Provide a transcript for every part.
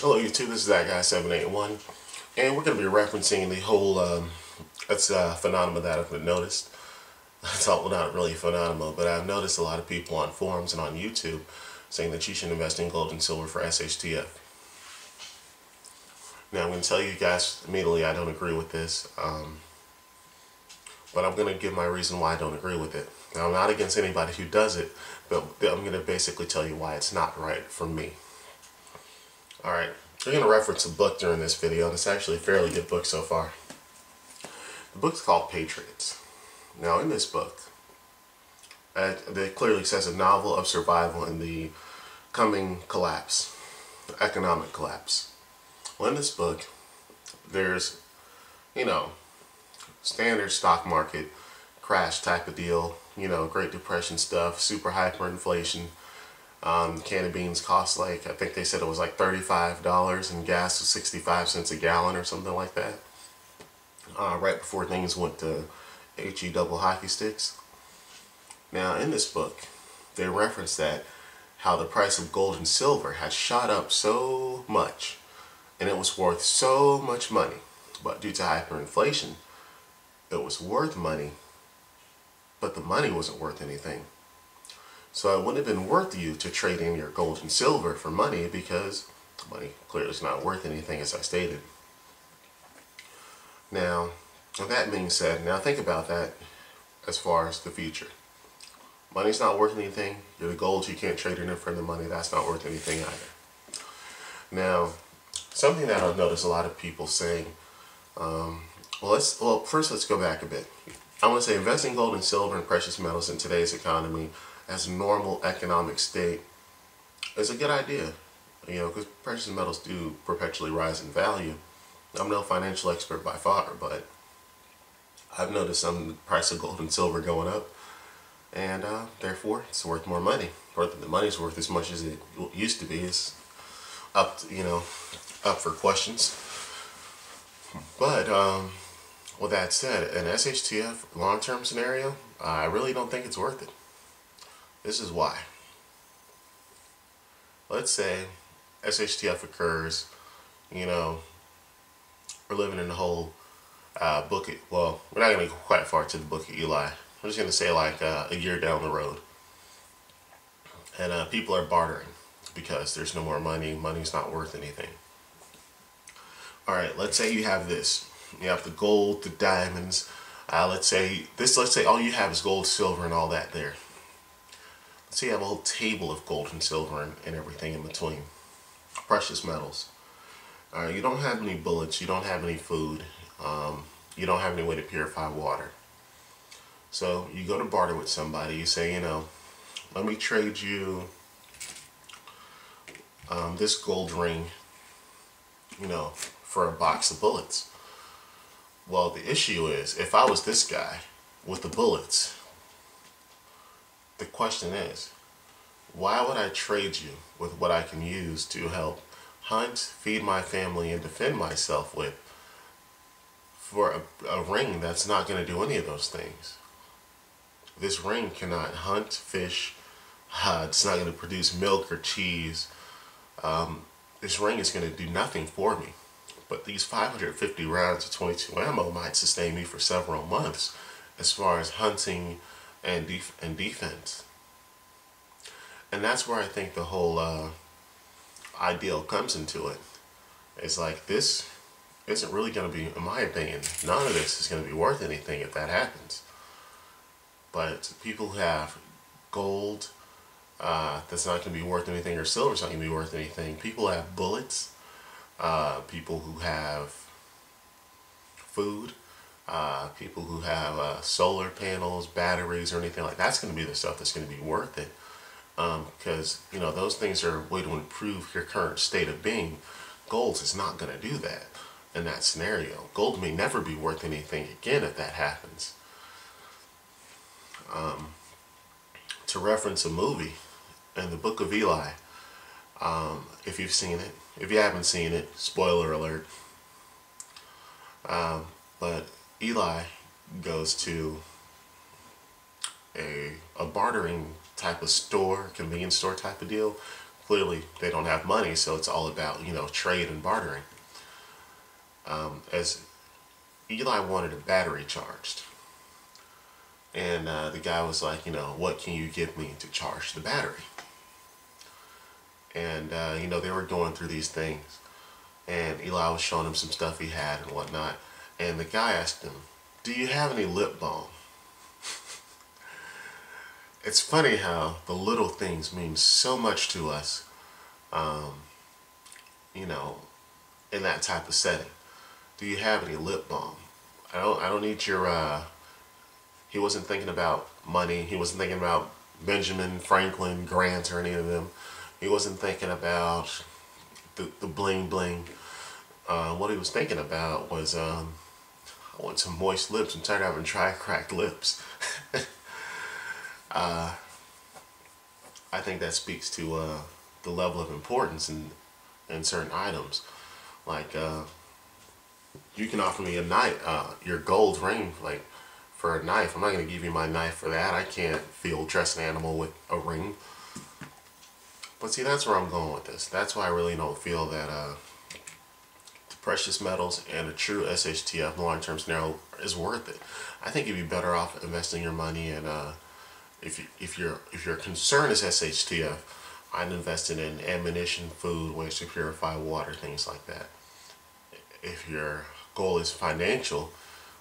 Hello YouTube, this is that guy 781, and we're going to be referencing the whole, that's a phenomenon that I've noticed. It's all, well, not really a phenomenon, but I've noticed a lot of people on forums and on YouTube saying that you should invest in gold and silver for SHTF. Now I'm going to tell you guys immediately I don't agree with this, but I'm going to give my reason why I don't agree with it. Now I'm not against anybody who does it, but I'm going to basically tell you why it's not right for me. Alright, we're going to reference a book during this video, and it's actually a fairly good book so far. The book's called Patriots. Now in this book, it clearly says a novel of survival in the coming collapse, economic collapse. Well, in this book, there's, standard stock market crash type of deal, Great Depression stuff, super hyperinflation. Can of beans cost I think they said it was like $35 and gas was 65 cents a gallon or something like that. Right before things went to HE double hockey sticks. Now in this book, they reference that how the price of gold and silver had shot up so much and it was worth so much money. But due to hyperinflation, it was worth money, but the money wasn't worth anything. So it wouldn't have been worth you to trade in your gold and silver for money because money clearly is not worth anything, as I stated. Now, with that being said, now think about that as far as the future. Money's not worth anything. You're the gold, you can't trade it in for the money. That's not worth anything either. Now, something that I've noticed a lot of people saying, first let's go back a bit. I want to say invest in gold and silver and precious metals in today's economy as a normal economic state is a good idea, because precious metals do perpetually rise in value. I'm no financial expert by far, but I've noticed some price of gold and silver going up, and therefore it's worth more money. Whether the money's worth as much as it used to be is up for questions. But with that said, an SHTF long-term scenario, I really don't think it's worth it. This is why. Let's say SHTF occurs, we're living in the whole book it. Well, we're not going to go quite far to the book of Eli. I'm just going to say like a year down the road. And people are bartering because there's no more money. Money's not worth anything. Alright, let's say you have this. You have the gold, the diamonds. Let's say all you have is gold, silver, and all that there. Let's say you have a whole table of gold and silver and everything in between. Precious metals. You don't have any bullets, you don't have any food, you don't have any way to purify water. So you go to barter with somebody, you say, let me trade you this gold ring, for a box of bullets. Well, the issue is, if I was this guy with the bullets, the question is, why would I trade you with what I can use to help hunt, feed my family, and defend myself with for a ring that's not going to do any of those things? This ring cannot hunt, fish, it's not going to produce milk or cheese. This ring is going to do nothing for me. But these 550 rounds of 22 ammo might sustain me for several months as far as hunting and defense. And that's where I think the whole ideal comes into it. It's like, this isn't really going to be, in my opinion, none of this is going to be worth anything if that happens. But people who have gold that's not going to be worth anything, or silver's not going to be worth anything. People who have bullets, people who have food, people who have solar panels, batteries, or anything like that. That's going to be the stuff that's going to be worth it. Because, those things are a way to improve your current state of being. Gold is not going to do that in that scenario. Gold may never be worth anything again if that happens. To reference a movie, in the Book of Eli, if you've seen it. If you haven't seen it, spoiler alert. But Eli goes to a bartering type of store, convenience store type of deal, clearly they don't have money, so it's all about, trade and bartering. As Eli wanted a battery charged, and the guy was like, what can you give me to charge the battery? And they were going through these things, and Eli was showing him some stuff he had and whatnot, and the guy asked him, do you have any lip balm? It's funny how the little things mean so much to us, you know, in that type of setting. Do you have any lip balm? I don't need your, he wasn't thinking about money. He wasn't thinking about Benjamin Franklin, Grant, or any of them. He wasn't thinking about the bling bling. What he was thinking about was, I want some moist lips. I'm tired of having dry, cracked lips. I think that speaks to the level of importance in certain items. Like, you can offer me a knife, your gold ring, like, for a knife. I'm not going to give you my knife for that. I can't field dress an animal with a ring. But see, that's where I'm going with this. That's why I really don't feel that the precious metals and a true SHTF long-term scenario is worth it. I think you'd be better off investing your money in, if your concern is SHTF, I'd invest it in ammunition, food, ways to purify water, things like that. If your goal is financial,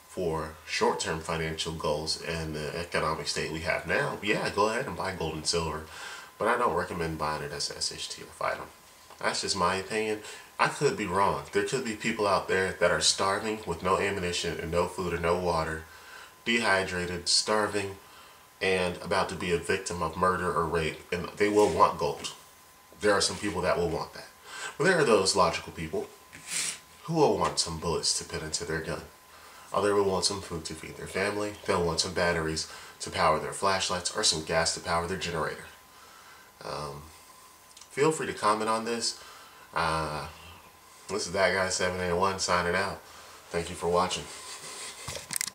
for short-term financial goals and the economic state we have now, yeah, go ahead and buy gold and silver. But I don't recommend buying it as an SHTF item. That's just my opinion. I could be wrong. There could be people out there that are starving with no ammunition and no food or no water, dehydrated, starving, and about to be a victim of murder or rape, and they will want gold. There are some people that will want that. But there are those logical people who will want some bullets to put into their gun. Others will want some food to feed their family. They'll want some batteries to power their flashlights or some gas to power their generator. Feel free to comment on this. This is That Guy 781 signing out. Thank you for watching.